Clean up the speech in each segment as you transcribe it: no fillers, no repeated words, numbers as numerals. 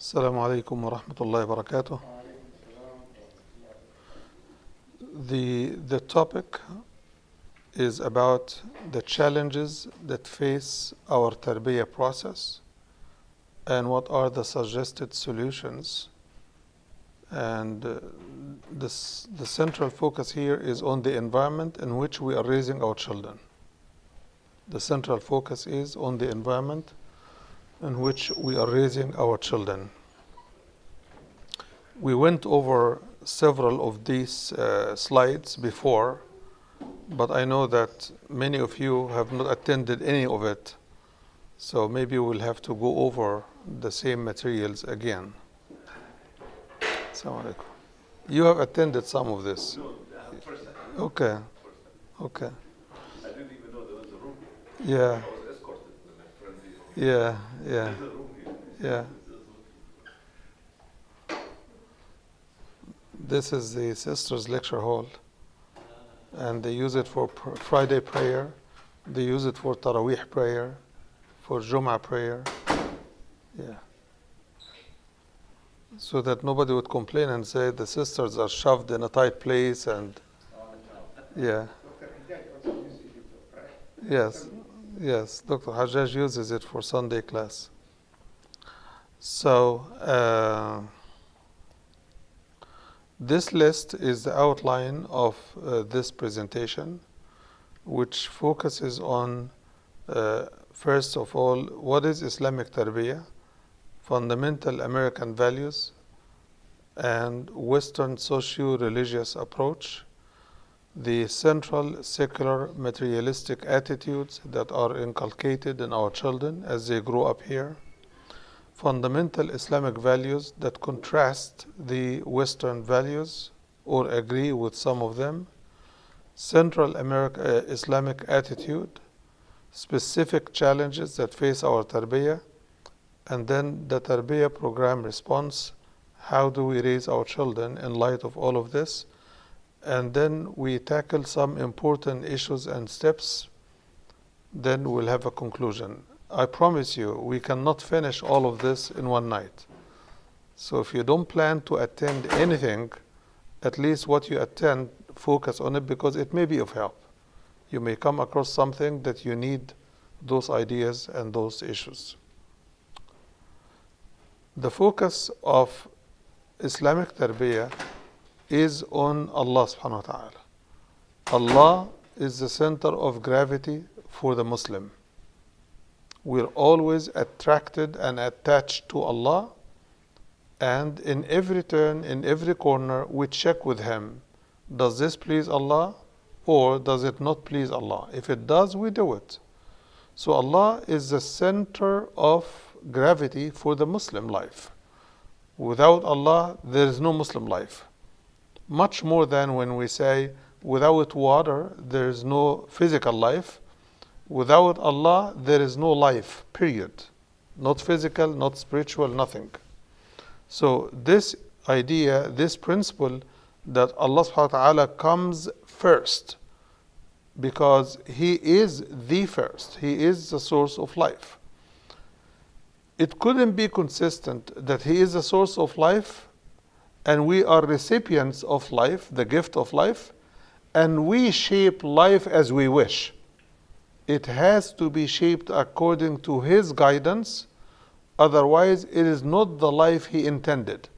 Assalamu alaikum wa rahmatullahi wa barakatuh. The topic is about the challenges that face our tarbiyah process and what are the suggested solutions. And the central focus here is on the environment in which we are raising our children. The central focus is on the environment in which we are raising our children. We went over several of these slides before, but I know that many of you have not attended any of it, so maybe we'll have to go over the same materials again. Assalamu alaikum. You have attended some of this? No, first time. Okay. Okay. I didn't even know there was a room Yeah. here. I was escorted with my friend here. Yeah. There's a room here. Yeah. This is the sisters' lecture hall, and they use it for Friday prayer. They use it for Taraweeh prayer, for Jum'ah prayer. Yeah. So that nobody would complain and say the sisters are shoved in a tight place and yeah. Yes. Yes. Dr. Hajjaj uses it for Sunday class. So this list is the outline of this presentation, which focuses on, first of all, what is Islamic tarbiyah, fundamental American values, and Western socio-religious approach, the central secular materialistic attitudes that are inculcated in our children as they grow up here, fundamental Islamic values that contrast the Western values or agree with some of them, central Islamic attitude, specific challenges that face our tarbiyah, and then the tarbiyah program response. How do we raise our children in light of all of this? And then we tackle some important issues and steps. Then we'll have a conclusion. I promise you, we cannot finish all of this in one night. So if you don't plan to attend anything, at least what you attend, focus on it because it may be of help. You may come across something that you need those ideas and those issues. The focus of Islamic tarbiyah is on Allah subhanahu wa ta'ala. Allah is the center of gravity for the Muslim. We're always attracted and attached to Allah, and in every turn, in every corner, we check with Him. Does this please Allah or does it not please Allah? If it does, we do it. So Allah is the center of gravity for the Muslim life. Without Allah, there is no Muslim life. Much more than when we say, without water, there is no physical life. Without Allah, there is no life, period. Not physical, not spiritual, nothing. So this idea, this principle that Allah subhanahu wa ta'ala comes first because He is the first. He is the source of life. It couldn't be consistent that He is the source of life and we are recipients of life, the gift of life, and we shape life as we wish. It has to be shaped according to His guidance, otherwise it is not the life He intended.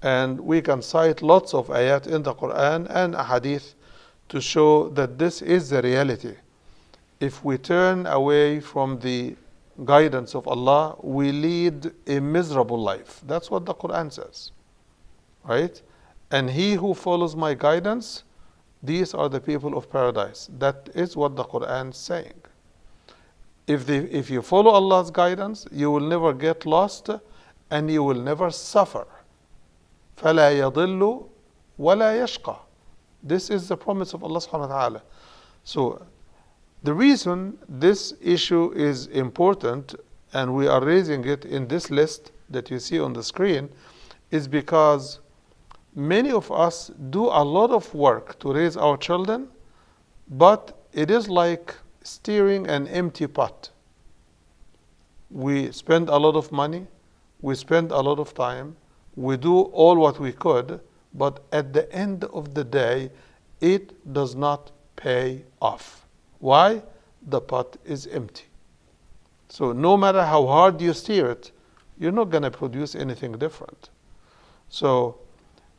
And we can cite lots of ayat in the Quran and ahadith to show that this is the reality. If we turn away from the guidance of Allah, we lead a miserable life. That's what the Quran says, right? And he who follows my guidance, these are the people of paradise. That is what the Quran is saying. If you follow Allah's guidance, you will never get lost and you will never suffer. فَلَا يَضِلُّ وَلَا يَشْقَى. This is the promise of Allah subhanahu wa ta'ala. So the reason this issue is important and we are raising it in this list that you see on the screen is because many of us do a lot of work to raise our children, but it is like steering an empty pot. We spend a lot of money, we spend a lot of time, we do all what we could, but at the end of the day, it does not pay off. Why? The pot is empty. So no matter how hard you steer it, you're not going to produce anything different. So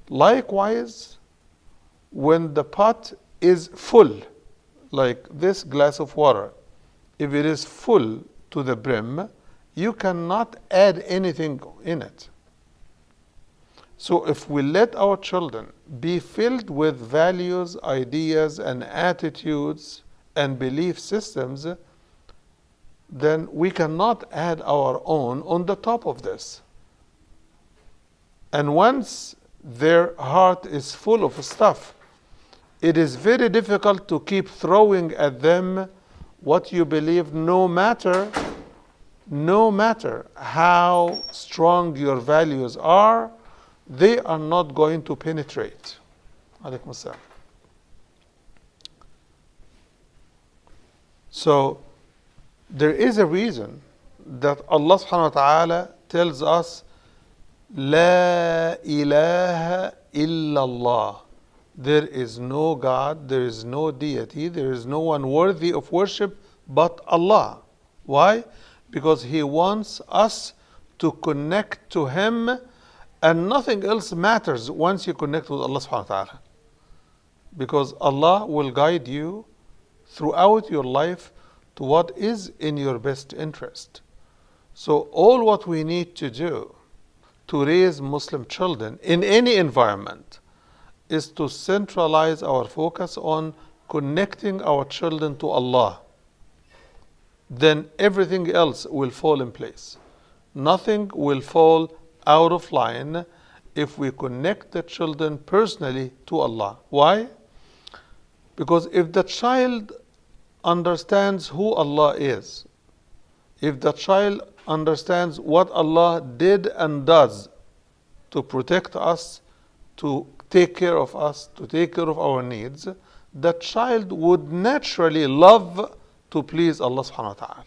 likewise, when the pot is full, like this glass of water, if it is full to the brim, you cannot add anything in it. So if we let our children be filled with values, ideas, and attitudes and belief systems, then we cannot add our own on the top of this. And once their heart is full of stuff, it is very difficult to keep throwing at them what you believe, no matter how strong your values are, they are not going to penetrate. Alaykum assalam. So there is a reason that Allah subhanahu wa ta'ala tells us, La ilaha illallah. There is no God, there is no deity, there is no one worthy of worship but Allah. Why? Because He wants us to connect to Him, and nothing else matters once you connect with Allah subhanahu wa ta'ala. Because Allah will guide you throughout your life to what is in your best interest. So all what we need to do to raise Muslim children in any environment is to centralize our focus on connecting our children to Allah. Then everything else will fall in place. Nothing will fall out of line if we connect the children personally to Allah. Why? Because if the child understands who Allah is, if the child understands what Allah did and does to protect us, to take care of us, to take care of our needs, the child would naturally love to please Allah subhanahu wa ta'ala.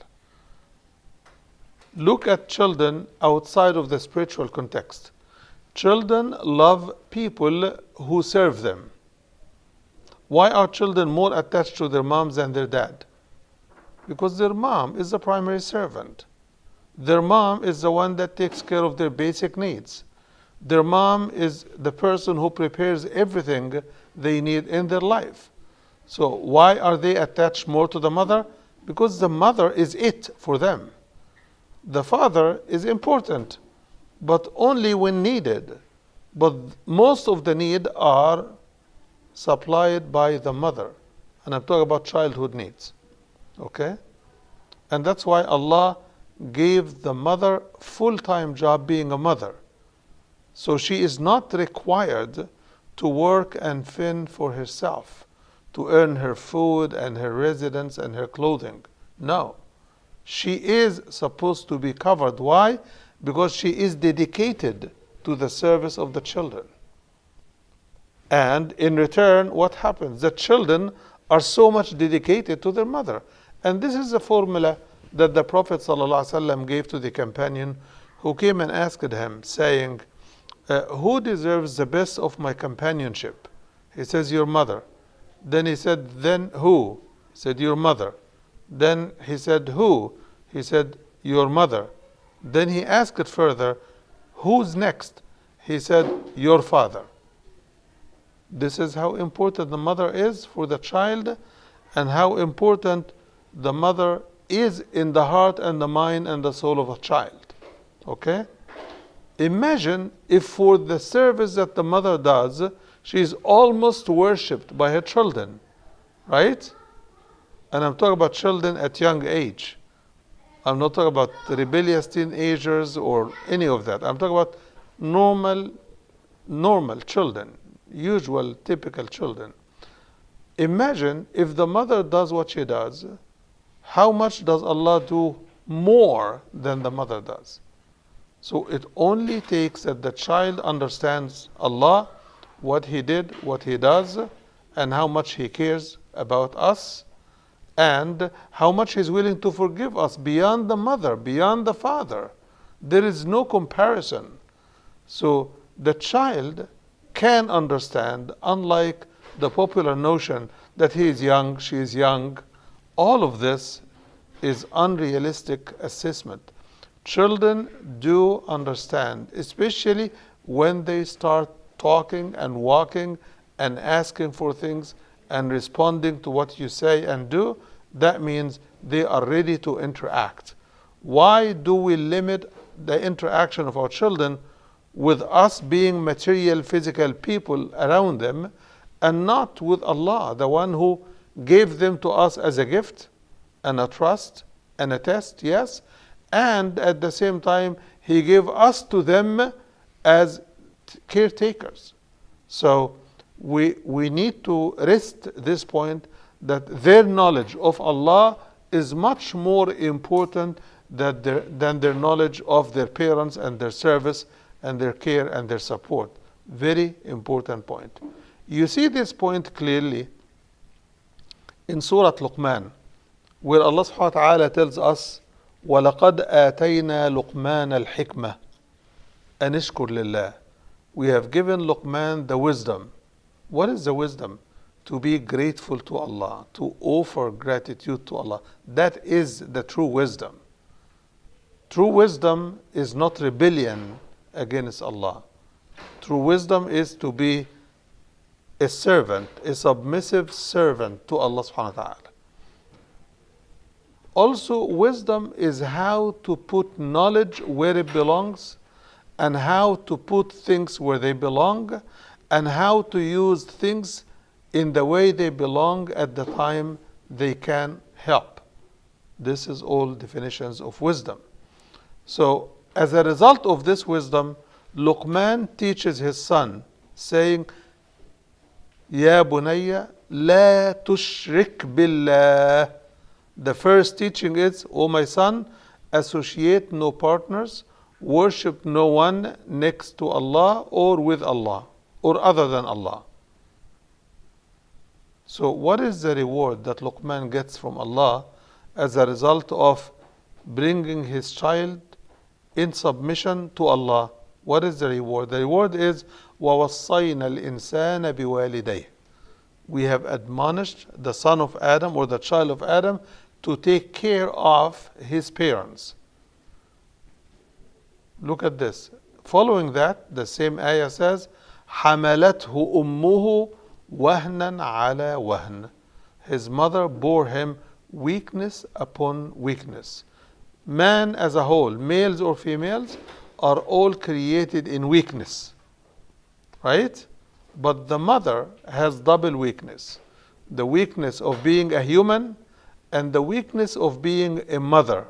Look at children outside of the spiritual context. Children love people who serve them. Why are children more attached to their moms than their dad? Because their mom is the primary servant. Their mom is the one that takes care of their basic needs. Their mom is the person who prepares everything they need in their life. So why are they attached more to the mother? Because the mother is it for them. The father is important, but only when needed. But most of the need are supplied by the mother. And I'm talking about childhood needs. Okay? And that's why Allah gave the mother full-time job being a mother. So she is not required to work and fend for herself, to earn her food and her residence and her clothing. No. She is supposed to be covered. Why? Because she is dedicated to the service of the children. And in return, what happens? The children are so much dedicated to their mother. And this is the formula that the Prophet ﷺ gave to the companion who came and asked him, saying, who deserves the best of my companionship? He says, your mother. Then he said, then who? He said, your mother. Then he said, who? He said, your mother. Then he asked further, who's next? He said, your father. This is how important the mother is for the child, and how important the mother is in the heart and the mind and the soul of a child. Okay? Imagine if for the service that the mother does, she is almost worshipped by her children. Right? And I'm talking about children at young age. I'm not talking about rebellious teenagers or any of that. I'm talking about normal children, usual, typical children. Imagine if the mother does what she does, how much does Allah do more than the mother does? So it only takes that the child understands Allah, what He did, what He does, and how much He cares about us, and how much He's willing to forgive us beyond the mother, beyond the father. There is no comparison. So the child can understand, unlike the popular notion that he is young, she is young. All of this is unrealistic assessment. Children do understand, especially when they start talking and walking and asking for things and responding to what you say and do. That means they are ready to interact. Why do we limit the interaction of our children with us being material, physical people around them, and not with Allah, the one who gave them to us as a gift and a trust and a test, yes, and at the same time He gave us to them as caretakers. So we need to rest this point that their knowledge of Allah is much more important than their knowledge of their parents and their service and their care and their support. Very important point. You see this point clearly in Surah Luqman, where Allah subhanahu wa ta'ala tells us, وَلَقَدْ آتَيْنَا لُقْمَانَ الْحِكْمَةِ أَنِ اشْكُرْ لِلَّهِ. We have given Luqman the wisdom. What is the wisdom? To be grateful to Allah, to offer gratitude to Allah. That is the true wisdom. True wisdom is not rebellion against Allah. True wisdom is to be a servant, a submissive servant to Allah subhanahu wa ta'ala. Also, wisdom is how to put knowledge where it belongs, and how to put things where they belong, and how to use things in the way they belong at the time they can help. This is all definitions of wisdom. So, as a result of this wisdom, Luqman teaches his son, saying, Ya bunayya, la tushrik billah. The first teaching is, O my son, associate no partners, worship no one next to Allah or with Allah or other than Allah. So what is the reward that Luqman gets from Allah as a result of bringing his child in submission to Allah? What is the reward? The reward is وَوَصَّيْنَا الْإِنسَانَ بِوَالِدَيْهِ. We have admonished the son of Adam or the child of Adam to take care of his parents. Look at this. Following that, the same ayah says, حَمَلَتْهُ أُمُّهُ وَهْنًا عَلَى وَهْنٍ. His mother bore him weakness upon weakness. Man as a whole, males or females, are all created in weakness. Right? But the mother has double weakness. The weakness of being a human and the weakness of being a mother,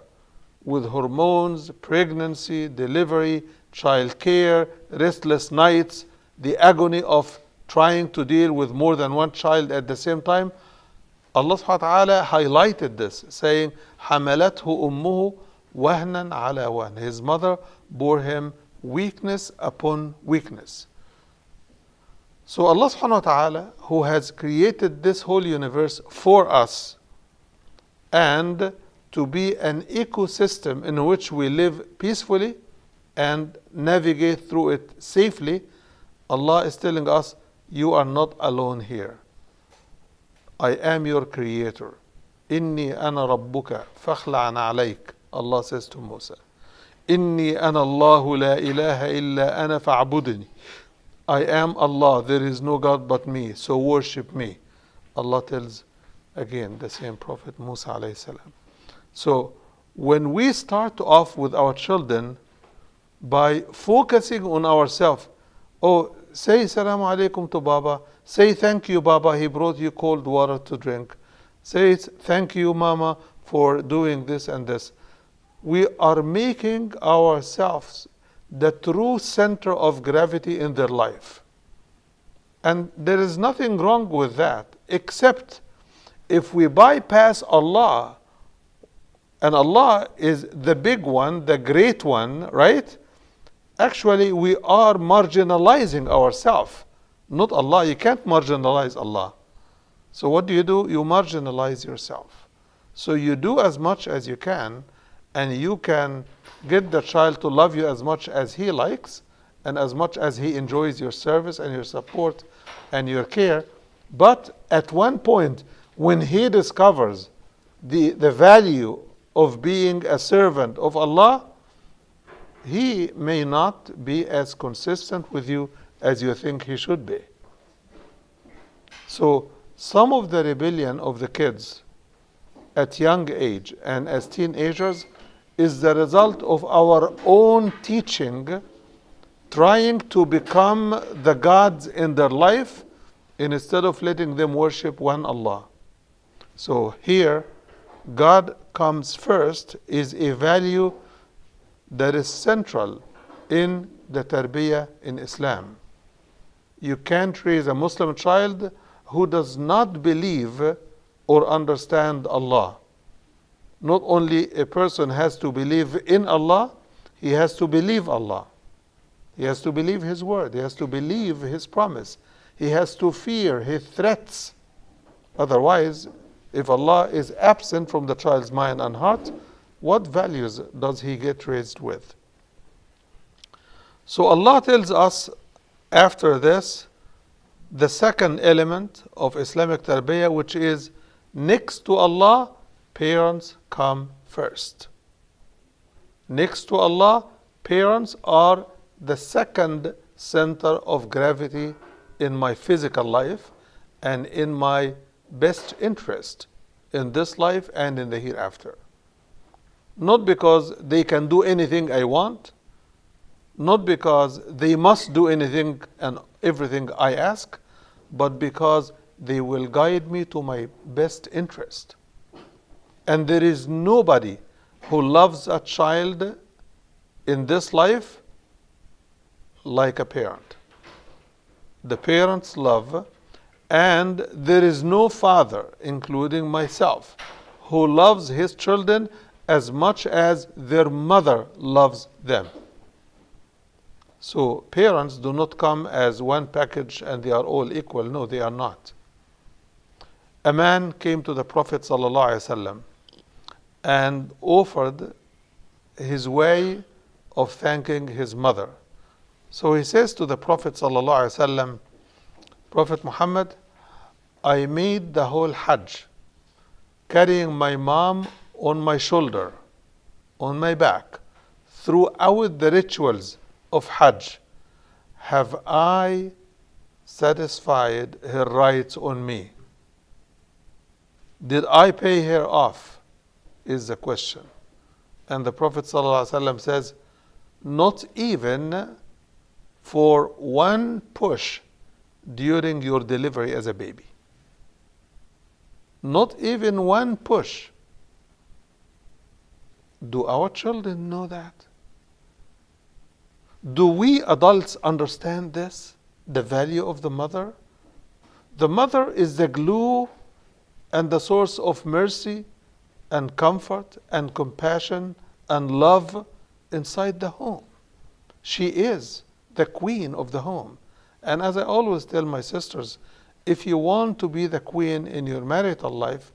with hormones, pregnancy, delivery, child care, restless nights, the agony of trying to deal with more than one child at the same time. Allah subhanahu wa ta'ala highlighted this, saying, حَمَلَتْهُ أُمُّهُ وَهْنًا عَلَى وَهْنٍ. His mother bore him weakness upon weakness. So Allah subhanahu wa ta'ala, who has created this whole universe for us, and to be an ecosystem in which we live peacefully and navigate through it safely, Allah is telling us, you are not alone here. I am your creator. Inni ana rabbuka fakhla'an alayk. Allah says to Musa, Inni ana Allahu la ilaha illa ana fa'budni. I am Allah, there is no God but me, so worship me. Allah tells again the same Prophet Musa alayhi salam. So when we start off with our children by focusing on ourselves, oh, say Salaam alaikum to Baba, say thank you Baba, he brought you cold water to drink. Say thank you Mama for doing this and this. We are making ourselves the true center of gravity in their life. And there is nothing wrong with that, except if we bypass Allah, and Allah is the big one, the great one, right? Actually, we are marginalizing ourselves, not Allah. You can't marginalize Allah. So what do? You marginalize yourself. So you do as much as you can, and you can get the child to love you as much as he likes and as much as he enjoys your service and your support and your care. But at one point, when he discovers the value of being a servant of Allah, he may not be as consistent with you as you think he should be. So some of the rebellion of the kids at young age and as teenagers is the result of our own teaching, trying to become the gods in their life instead of letting them worship one Allah. So here, God comes first is a value that is central in the tarbiyah in Islam. You can't raise a Muslim child who does not believe or understand Allah. Not only a person has to believe in Allah, he has to believe Allah. He has to believe His word. He has to believe His promise. He has to fear His threats. Otherwise, if Allah is absent from the child's mind and heart, what values does he get raised with? So Allah tells us after this, the second element of Islamic tarbiyah, which is next to Allah, parents come first. Next to Allah, parents are the second center of gravity in my physical life and in my best interest in this life and in the hereafter. Not because they can do anything I want, not because they must do anything and everything I ask, but because they will guide me to my best interest. And there is nobody who loves a child in this life like a parent. The parents love, and there is no father, including myself, who loves his children as much as their mother loves them. So parents do not come as one package and they are all equal. No, they are not. A man came to the Prophet ﷺ and offered his way of thanking his mother. So he says to the Prophet ﷺ, Prophet Muhammad, I made the whole Hajj, carrying my mom on my shoulder, on my back, throughout the rituals of Hajj. Have I satisfied her rights on me? Did I pay her off? Is the question. And the Prophet ﷺ says, not even for one push during your delivery as a baby. Not even one push. Do our children know that? Do we adults understand this? The value of the mother? The mother is the glue and the source of mercy and comfort and compassion and love inside the home. She is the queen of the home. And as I always tell my sisters, if you want to be the queen in your marital life,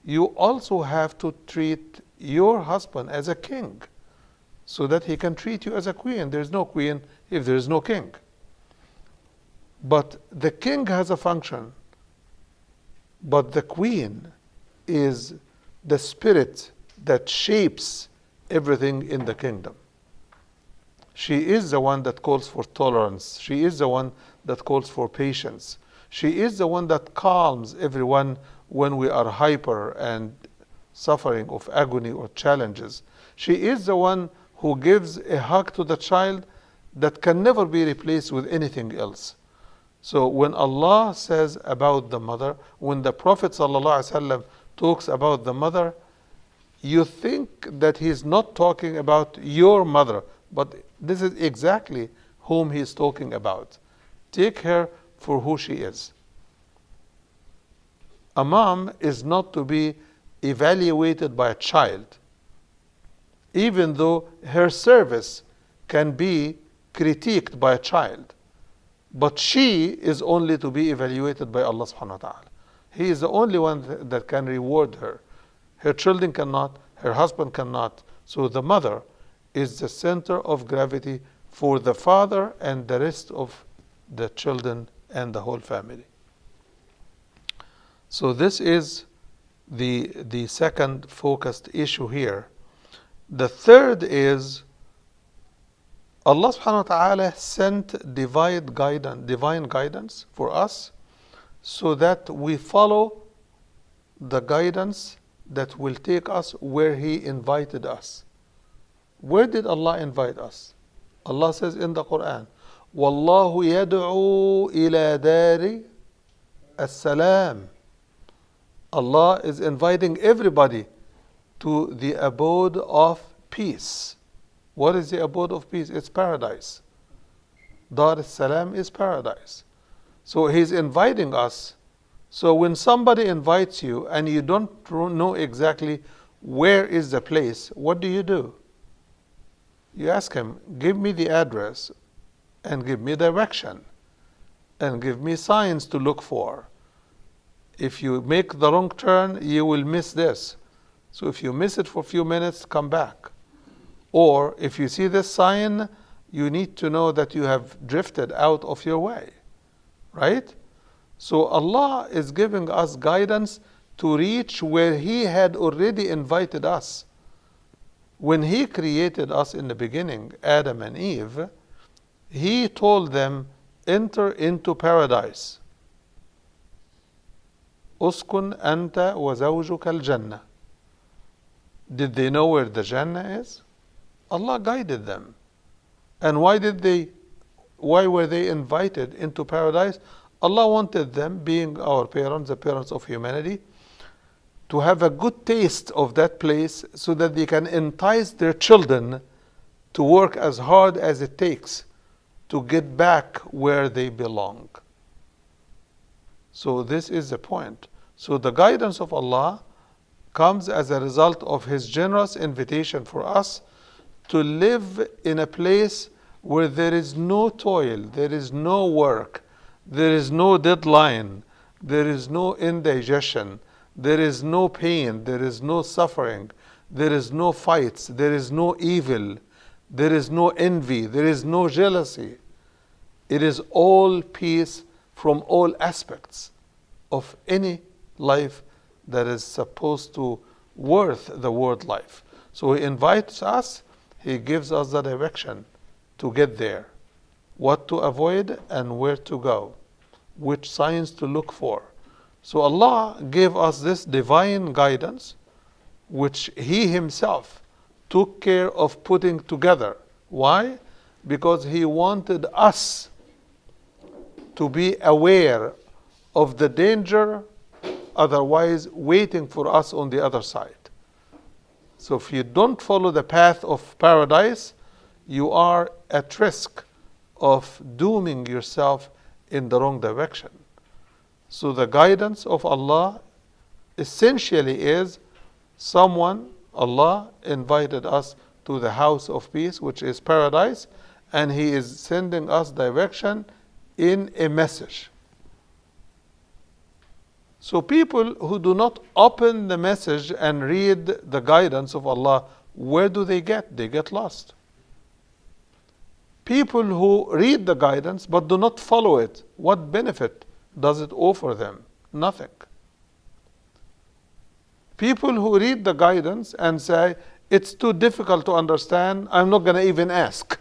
you also have to treat your husband as a king so that he can treat you as a queen. There is no queen if there is no king. But the king has a function, but the queen is the spirit that shapes everything in the kingdom. She is the one that calls for tolerance. She is the one that calls for patience. She is the one that calms everyone when we are hyper and suffering of agony or challenges. She is the one who gives a hug to the child that can never be replaced with anything else. So when Allah says about the mother, when the Prophet ﷺ talks about the mother, you think that he's not talking about your mother, but this is exactly whom he's talking about. Take her for who she is. A mom is not to be evaluated by a child, even though her service can be critiqued by a child. But she is only to be evaluated by Allah subhanahu wa ta'ala. He is the only one that can reward her. Her children cannot, her husband cannot, So the mother is the center of gravity for the father and the rest of the children and the whole family. So this is the second focused issue here. The third is Allah subhanahu wa ta'ala sent divine guidance for us so that we follow the guidance that will take us where He invited us. Where did Allah invite us? Allah says in the Quran, وَاللَّهُ يَدْعُو إِلَى دَارِ السَّلَامِ. Allah is inviting everybody to the abode of peace. What is the abode of peace? It's paradise. Dar es-Salam is paradise. So He's inviting us. So when somebody invites you and you don't know exactly where is the place, what do? You ask him, give me the address and give me direction and give me signs to look for. If you make the wrong turn, you will miss this. So if you miss it for a few minutes, come back. Or if you see this sign, you need to know that you have drifted out of your way. Right? So Allah is giving us guidance to reach where He had already invited us. When He created us in the beginning, Adam and Eve, He told them, enter into paradise. Uskun anta wa zawjuka al-jannah. Did they know where the Jannah is? Allah guided them. And why were they invited into paradise? Allah wanted them, being our parents, the parents of humanity, to have a good taste of that place so that they can entice their children to work as hard as it takes to get back where they belong. So this is the point. So the guidance of Allah comes as a result of His generous invitation for us to live in a place where there is no toil, there is no work, there is no deadline, there is no indigestion, there is no pain, there is no suffering, there is no fights, there is no evil, there is no envy, there is no jealousy. It is all peace from all aspects of any life that is supposed to worth the word life. So He invites us, He gives us the direction to get there, what to avoid and where to go, which signs to look for. So Allah gave us this divine guidance, which He Himself took care of putting together. Why? Because He wanted us to be aware of the danger otherwise waiting for us on the other side. So if you don't follow the path of paradise, you are at risk of dooming yourself in the wrong direction. So the guidance of Allah essentially is Allah invited us to the house of peace, which is paradise, and He is sending us direction in a message. So people who do not open the message and read the guidance of Allah, where do they get? They get lost. People who read the guidance but do not follow it, what benefit does it offer them? Nothing. People who read the guidance and say, it's too difficult to understand, I'm not going to even ask.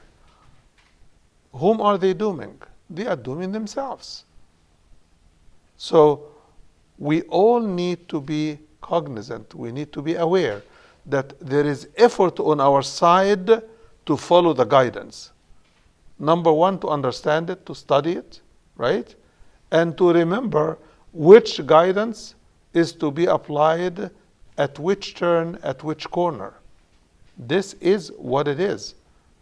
Whom are they dooming? They are dooming themselves. So we all need to be cognizant, we need to be aware that there is effort on our side to follow the guidance. Number one, to understand it, to study it, right? And to remember which guidance is to be applied at which turn, at which corner. This is what it is.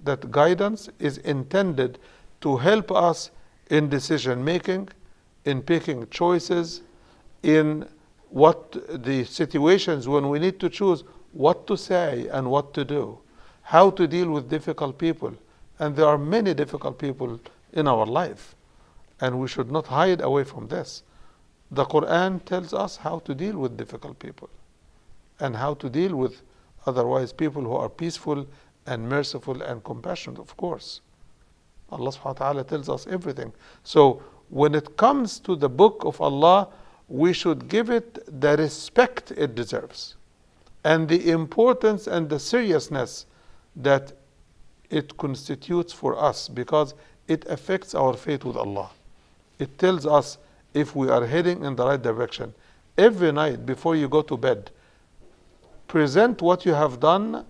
That guidance is intended to help us in decision making, in picking choices, in what the situations when we need to choose what to say and what to do, how to deal with difficult people. And there are many difficult people in our life, and we should not hide away from this. The Quran tells us how to deal with difficult people and how to deal with Otherwise, people who are peaceful and merciful and compassionate, of course. Allah subhanahu wa ta'ala tells us everything. So when it comes to the book of Allah, we should give it the respect it deserves and the importance and the seriousness that it constitutes for us, because it affects our faith with Allah. It tells us if we are heading in the right direction. Every night before you go to bed, present what you have done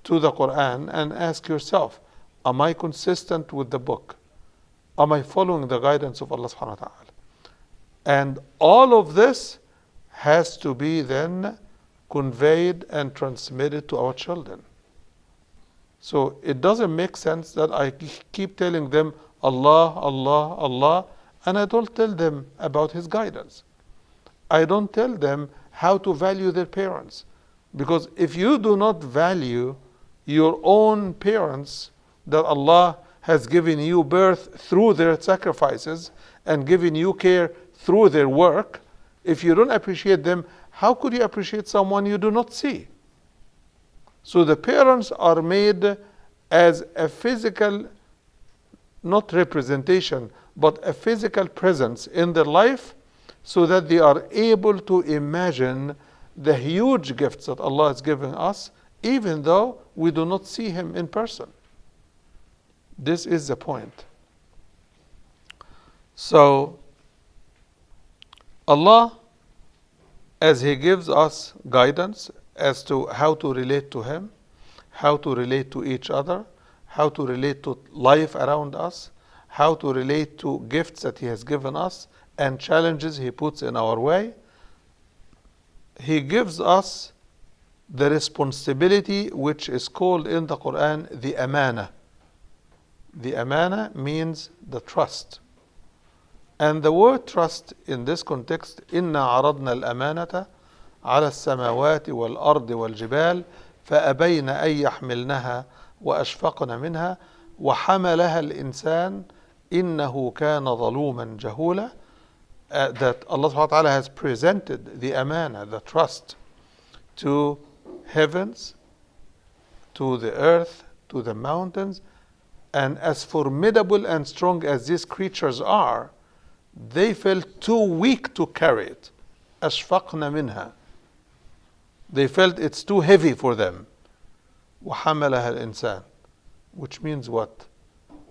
to the Quran and ask yourself, am I consistent with the book? Am I following the guidance of Allah subhanahu wa ta'ala? And all of this has to be then conveyed and transmitted to our children. So it doesn't make sense that I keep telling them Allah, Allah, Allah, and I don't tell them about His guidance. I don't tell them how to value their parents. Because if you do not value your own parents that Allah has given you birth through their sacrifices and given you care through their work, if you don't appreciate them, how could you appreciate someone you do not see? So the parents are made as a physical, not representation, but a physical presence in their life, so that they are able to imagine the huge gifts that Allah has given us, even though we do not see Him in person. This is the point. So, Allah, as He gives us guidance as to how to relate to Him, how to relate to each other, how to relate to life around us, how to relate to gifts that He has given us, and challenges He puts in our way, He gives us the responsibility which is called in the Quran the amana. The amana means the trust. And the word trust in this context, إِنَّا عَرَضْنَا الْأَمَانَةَ عَلَى السَّمَاوَاتِ وَالْأَرْضِ وَالْجِبَالِ فَأَبَيْنَ أَن يَحْمِلْنَهَا وَأَشْفَقْنَ مِنْهَا وَحَمَلَهَا الْإِنسَانُ إِنَّهُ كَانَ ظَلُومًا جَهُولًا. That Allah subhanahu wa ta'ala has presented the amana, the trust, to heavens, to the earth, to the mountains, and as formidable and strong as these creatures are, they felt too weak to carry it. أشفقنا منها. They felt it's too heavy for them. وحملها الإنسان. Which means what?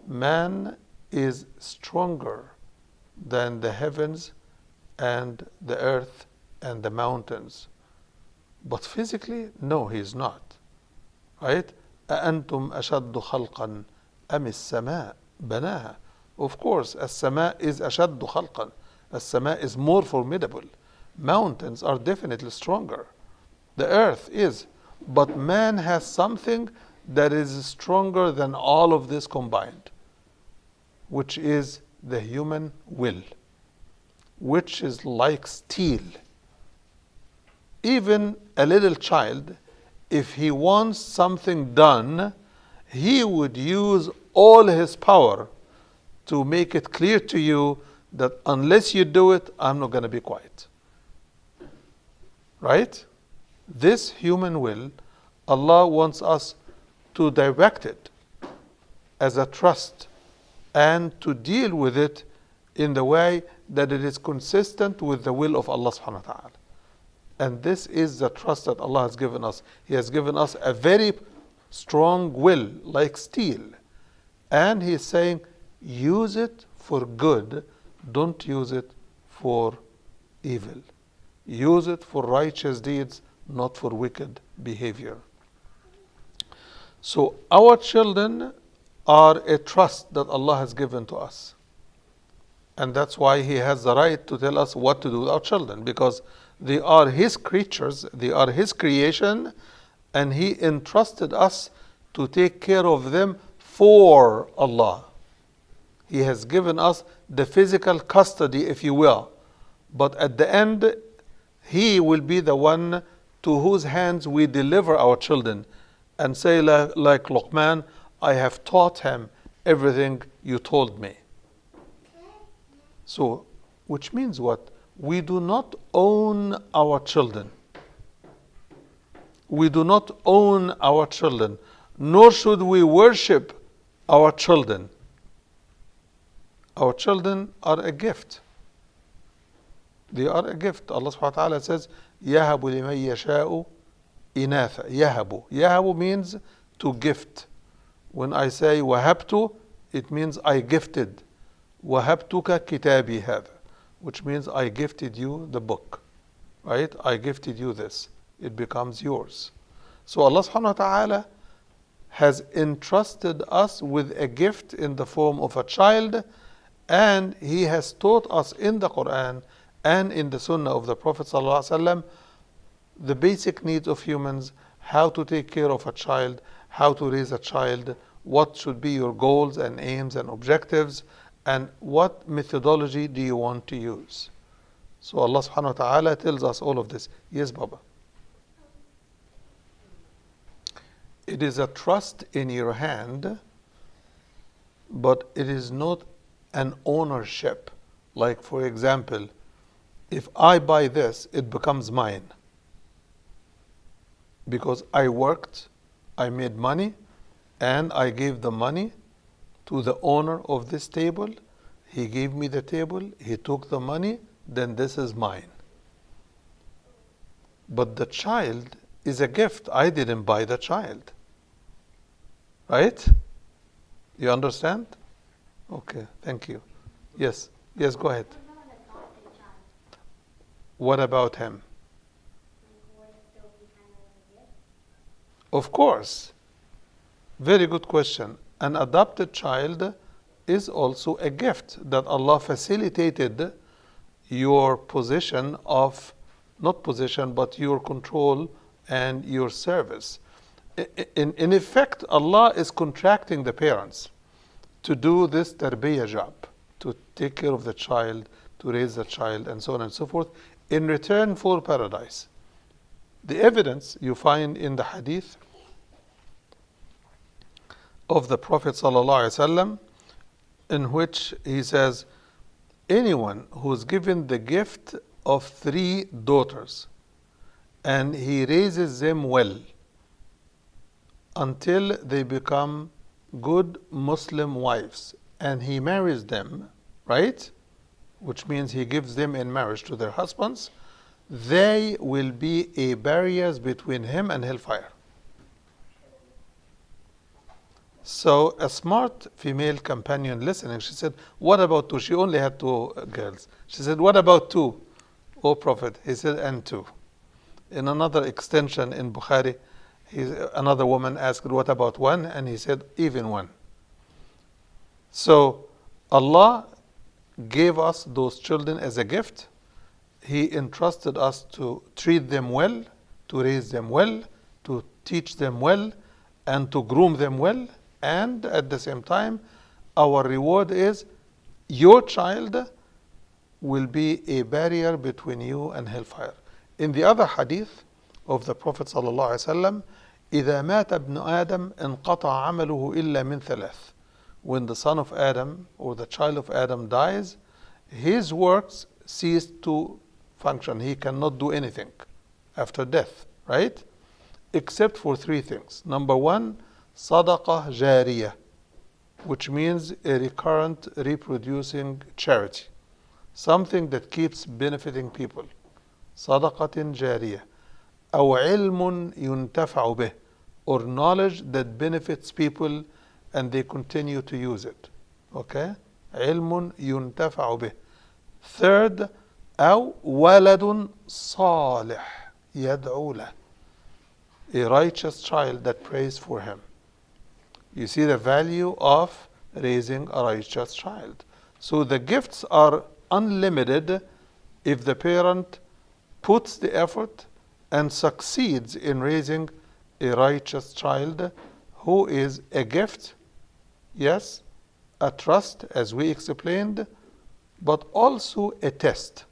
Man is stronger than the heavens and the earth and the mountains. But physically, no, he is not. Right? أأنتم أشد خلقا أم السماء بناها. Of course, السماء is أشد خلقا. السماء is more formidable. Mountains are definitely stronger. The earth is. But man has something that is stronger than all of this combined, which is the human will, which is like steel. Even a little child, if he wants something done, he would use all his power to make it clear to you that unless you do it, I'm not going to be quiet. Right? This human will, Allah wants us to direct it as a trust and to deal with it in the way that it is consistent with the will of Allah subhanahu wa ta'ala. And this is the trust that Allah has given us. He has given us a very strong will, like steel. And He is saying, use it for good, don't use it for evil. Use it for righteous deeds, not for wicked behavior. So our children are a trust that Allah has given to us. And that's why He has the right to tell us what to do with our children, because they are His creatures, they are His creation, and He entrusted us to take care of them for Allah. He has given us the physical custody, if you will. But at the end, He will be the one to whose hands we deliver our children and say, like Luqman, I have taught him everything you told me. So, which means what? We do not own our children. We do not own our children, nor should we worship our children. Our children are a gift. They are a gift. Allah subhanahu wa ta'ala says, يَهَبُ لِمَن يَشَاءُ إِنَاثًا. يَهَبُ. يَهَبُ means to gift. When I say وَهَبْتُ, it means I gifted. وَهَبْتُكَ كِتَابِي هَذَا, which means I gifted you the book. Right? I gifted you this. It becomes yours. So Allah subhanahu wa ta'ala has entrusted us with a gift in the form of a child, and He has taught us in the Quran and in the Sunnah of the Prophet ﷺ the basic needs of humans, how to take care of a child, how to raise a child, what should be your goals and aims and objectives, and what methodology do you want to use. So Allah subhanahu wa ta'ala tells us all of this. Yes, Baba. It is a trust in your hand, but it is not an ownership. Like, for example, if I buy this, it becomes mine. Because I worked, I made money, and I gave the money to the owner of this table. He gave me the table, he took the money, then this is mine. But the child is a gift. I didn't buy the child. Right? You understand? Okay, thank you. Yes, yes, go ahead. What about him? Of course. Very good question. An adopted child is also a gift that Allah facilitated your position of, not position, but your control and your service. In effect, Allah is contracting the parents to do this tarbiyah job, to take care of the child, to raise the child, and so on and so forth, in return for paradise. The evidence you find in the hadith of the Prophet ﷺ, in which he says, anyone who is given the gift of 3 daughters and he raises them well until they become good Muslim wives and he marries them, right? Which means he gives them in marriage to their husbands, they will be a barrier between him and hellfire. So a smart female companion listening, she said, what about 2? She only had 2 girls. She said, what about 2? O Prophet, he said, and 2. In another extension in Bukhari, another woman asked, what about 1? And he said, even 1. So Allah gave us those children as a gift. He entrusted us to treat them well, to raise them well, to teach them well, and to groom them well. And at the same time, our reward is your child will be a barrier between you and hellfire. In the other hadith of the Prophet ﷺ, إِذَا مَاتَ ابْنُ آدَمْ انْقَطَعَ عَمَلُهُ إِلَّا مِنْ 3. When the son of Adam or the child of Adam dies, his works cease to function. He cannot do anything after death, right? Except for 3 things. Number 1, sadaqah jariyah, which means a recurrent reproducing charity. Something that keeps benefiting people. Sadaqatin jariyah. أو علم ينتفع به, or knowledge that benefits people and they continue to use it. Okay? علم ينتفع به. Third, أو ولد صالح يدعو له. A righteous child that prays for him. You see the value of raising a righteous child. So the gifts are unlimited if the parent puts the effort and succeeds in raising a righteous child who is a gift, yes, a trust as we explained, but also a test.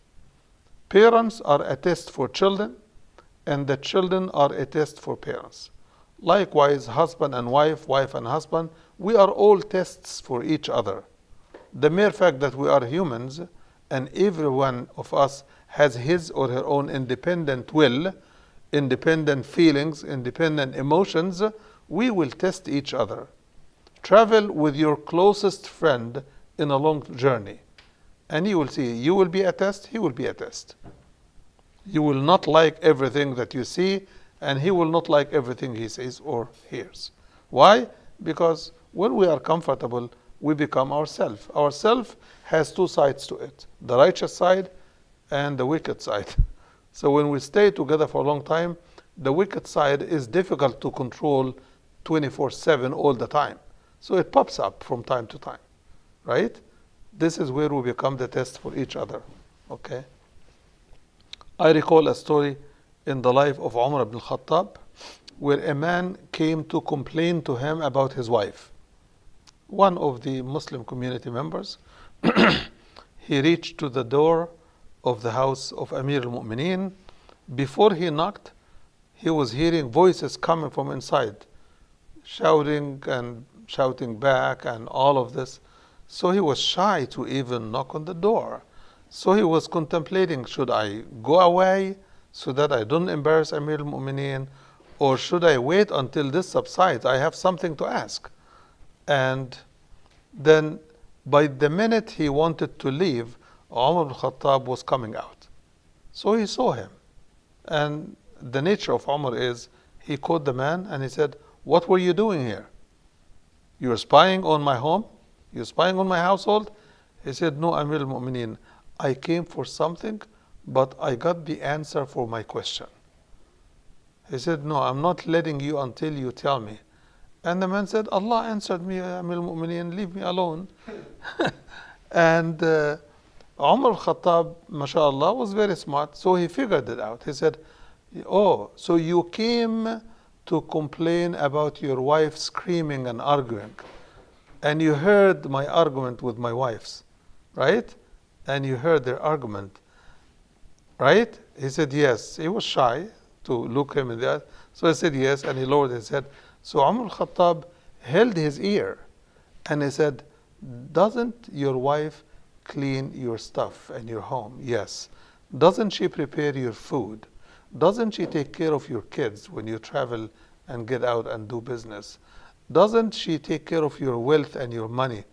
Parents are a test for children, and the children are a test for parents. Likewise, husband and wife, wife and husband, we are all tests for each other. The mere fact that we are humans and every one of us has his or her own independent will independent feelings, independent emotions, we will test each other. Travel with your closest friend in a long journey, and you will see, you will be a test, he will be a test. You will not like everything that you see, and he will not like everything he sees or hears. Why? Because when we are comfortable, we become ourself. Ourself has two sides to it, the righteous side and the wicked side. So when we stay together for a long time, the wicked side is difficult to control 24/7 all the time. So it pops up from time to time, right? This is where we become the test for each other, okay? I recall a story in the life of Umar ibn Khattab where a man came to complain to him about his wife. One of the Muslim community members, he reached to the door of the house of Amir al-Mu'mineen. Before he knocked, he was hearing voices coming from inside, shouting and shouting back and all of this. So he was shy to even knock on the door. So he was contemplating, should I go away so that I don't embarrass Amir al-Mu'mineen, or should I wait until this subsides? I have something to ask. And then by the minute he wanted to leave, Umar al-Khattab was coming out. So he saw him. And the nature of Umar is, he caught the man and he said, what were you doing here? You're spying on my home? You're spying on my household? He said, no, Amir al-Mu'mineen, I came for something, but I got the answer for my question. He said, no, I'm not letting you until you tell me. And the man said, Allah answered me, Amir al-Mu'mineen, leave me alone. And Umar al-Khattab, mashallah, was very smart, so he figured it out. He said, oh, so you came to complain about your wife screaming and arguing, and you heard my argument with my wives, right? And you heard their argument, right? He said, yes. He was shy to look him in the eye. So he said, yes, and he lowered his head. So Umar al-Khattab held his ear, and he said, doesn't your wife clean your stuff and your home? Yes. Doesn't she prepare your food? Doesn't she take care of your kids when you travel and get out and do business? Doesn't she take care of your wealth and your money?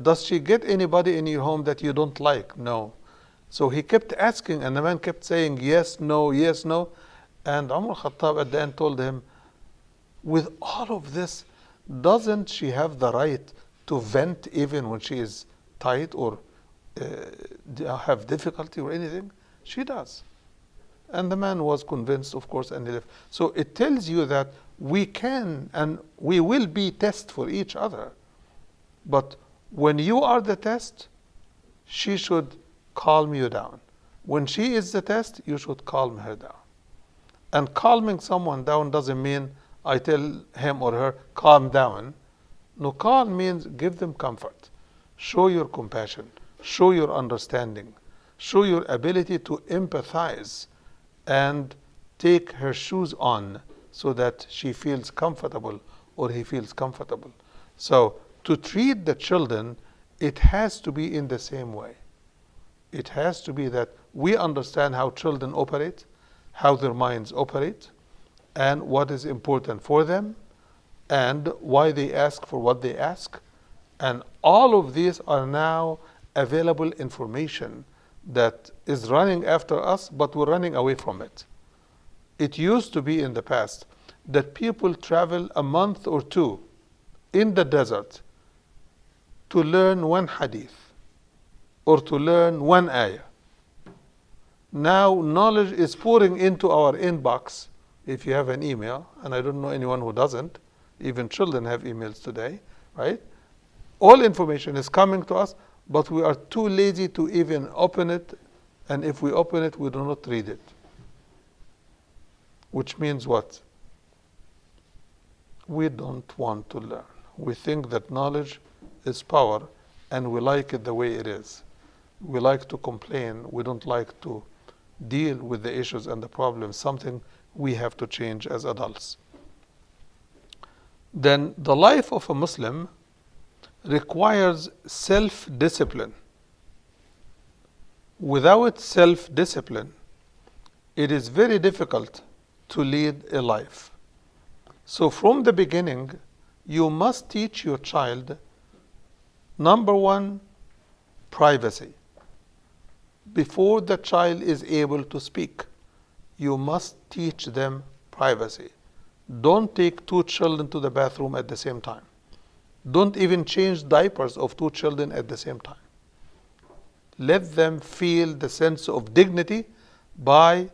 Does she get anybody in your home that you don't like? No. So he kept asking, and the man kept saying yes, no, yes, no. And Umar Khattab at the end told him, with all of this, doesn't she have the right to vent even when she is tight or have difficulty or anything? She does. And the man was convinced, of course, and he left. So it tells you that we can and we will be test for each other. But when you are the test, she should calm you down. When she is the test, you should calm her down. And calming someone down doesn't mean I tell him or her, calm down. No, calm means give them comfort. Show your compassion. Show your understanding. Show your ability to empathize and take her shoes on so that she feels comfortable or he feels comfortable. So to treat the children, it has to be in the same way. It has to be that we understand how children operate, how their minds operate, and what is important for them, and why they ask for what they ask. And all of these are now available information that is running after us, but we're running away from it. It used to be in the past that people travel a month or two in the desert to learn one hadith or to learn one ayah. Now knowledge is pouring into our inbox. If you have an email, and I don't know anyone who doesn't, even children have emails today, right? All information is coming to us, but we are too lazy to even open it, and if we open it, we do not read it. Which means what? We don't want to learn. We think that knowledge is power, and we like it the way it is. We like to complain. We don't like to deal with the issues and the problems, something we have to change as adults. Then the life of a Muslim requires self-discipline. Without self-discipline, it is very difficult to lead a life. So from the beginning, you must teach your child, number one, privacy. Before the child is able to speak, you must teach them privacy. Don't take two children to the bathroom at the same time. Don't even change diapers of two children at the same time. Let them feel the sense of dignity by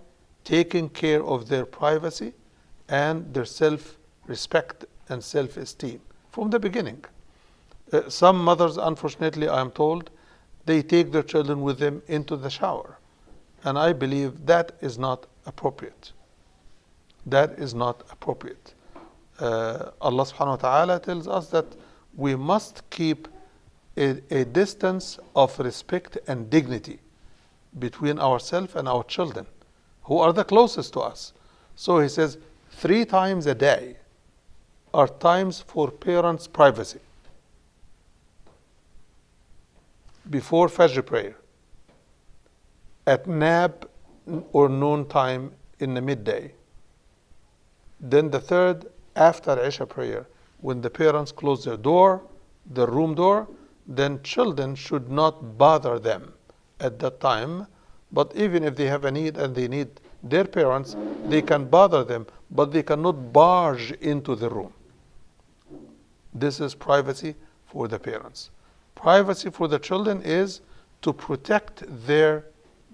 taking care of their privacy and their self-respect and self-esteem from the beginning. Some mothers, unfortunately, I am told, they take their children with them into the shower. And I believe that is not appropriate. That is not appropriate. Allah subhanahu wa ta'ala tells us that we must keep a distance of respect and dignity between ourselves and our children, who are the closest to us. So he says 3 times a day are times for parents' privacy. Before Fajr prayer, at nap or noon time in the midday. Then the third, after Isha prayer, when the parents close their door, the room door, then children should not bother them at that time. But even if they have a need and they need their parents, they can bother them, but they cannot barge into the room. This is privacy for the parents. Privacy for the children is to protect their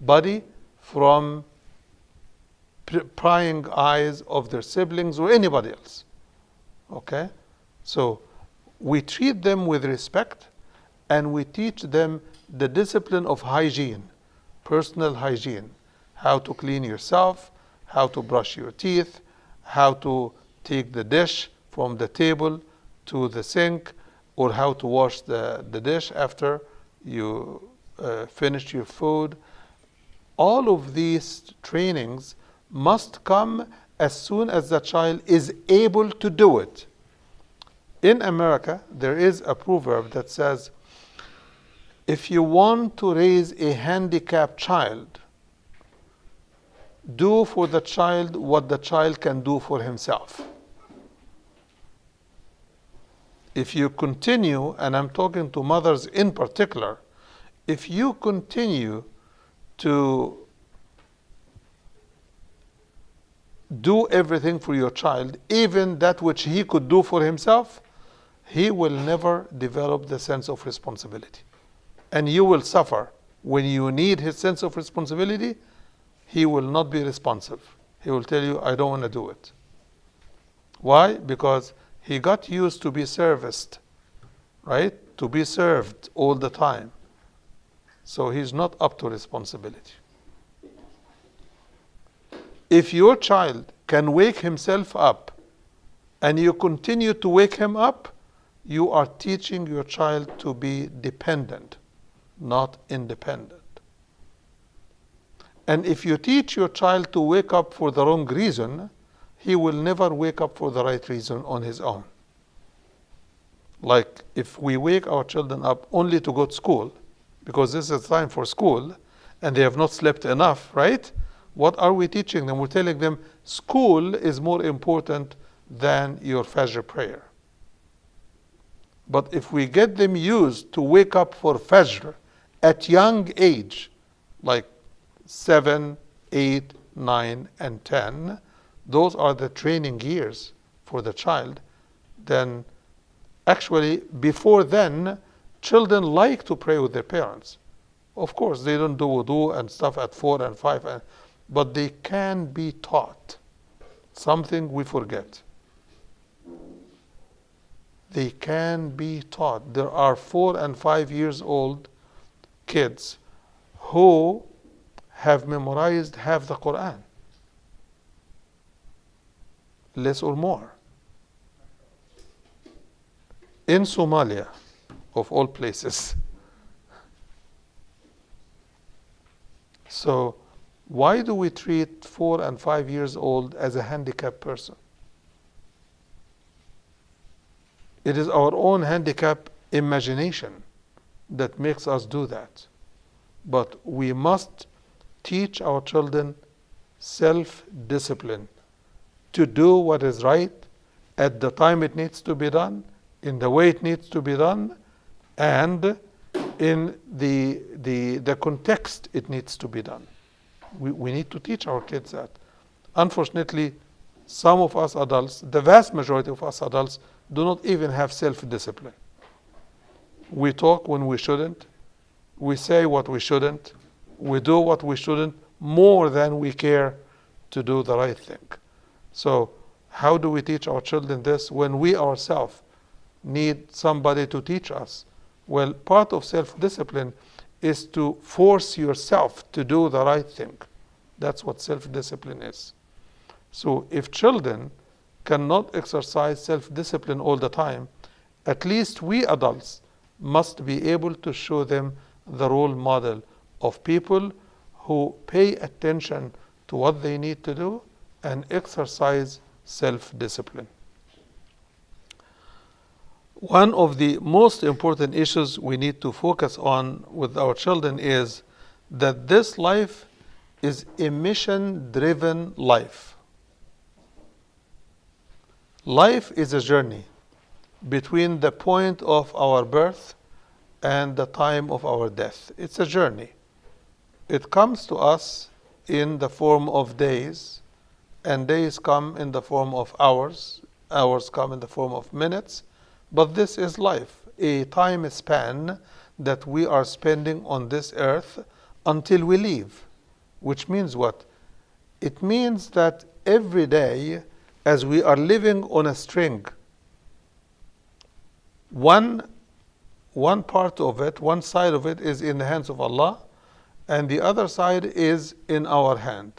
body from prying eyes of their siblings or anybody else. Okay? So we treat them with respect and we teach them the discipline of hygiene, personal hygiene, how to clean yourself, how to brush your teeth, how to take the dish from the table to the sink, or how to wash the dish after you finish your food. All of these trainings must come as soon as the child is able to do it. In America, there is a proverb that says, if you want to raise a handicapped child, do for the child what the child can do for himself. If you continue, and I'm talking to mothers in particular, if you continue to do everything for your child, even that which he could do for himself, he will never develop the sense of responsibility. And you will suffer. When you need his sense of responsibility, he will not be responsive. He will tell you, I don't want to do it. Why? Because he got used to be serviced, right? To be served all the time. So he's not up to responsibility. If your child can wake himself up and you continue to wake him up, you are teaching your child to be dependent, not independent. And if you teach your child to wake up for the wrong reason, he will never wake up for the right reason on his own. Like if we wake our children up only to go to school, because this is time for school, and they have not slept enough, right? What are we teaching them? We're telling them school is more important than your Fajr prayer. But if we get them used to wake up for Fajr at young age, like 7, 8, 9, and 10, those are the training years for the child, then actually before then, children like to pray with their parents. Of course, they don't do wudu and stuff at 4 and 5, but they can be taught. Something we forget. They can be taught. There are 4 and 5 years old kids who have memorized half the Quran, less or more. In Somalia, of all places. So why do we treat 4 and 5 years old as a handicapped person? It is our own handicap imagination that makes us do that. But we must teach our children self-discipline, to do what is right at the time it needs to be done, in the way it needs to be done, and in the context it needs to be done. We need to teach our kids that. Unfortunately, some of us adults, the vast majority of us adults, do not even have self-discipline. We talk when we shouldn't. We say what we shouldn't. We do what we shouldn't more than we care to do the right thing. So how do we teach our children this when we ourselves need somebody to teach us? Well, part of self-discipline is to force yourself to do the right thing. That's what self-discipline is. So if children cannot exercise self-discipline all the time, at least we adults must be able to show them the role model of people who pay attention to what they need to do and exercise self-discipline. One of the most important issues we need to focus on with our children is that this life is a mission-driven life. Life is a journey between the point of our birth and the time of our death. It's a journey. It comes to us in the form of days, and days come in the form of hours, hours come in the form of minutes, but this is life, a time span that we are spending on this earth until we leave. Which means what? It means that every day, as we are living on a string, one part of it, one side of it is in the hands of Allah, and the other side is in our hand.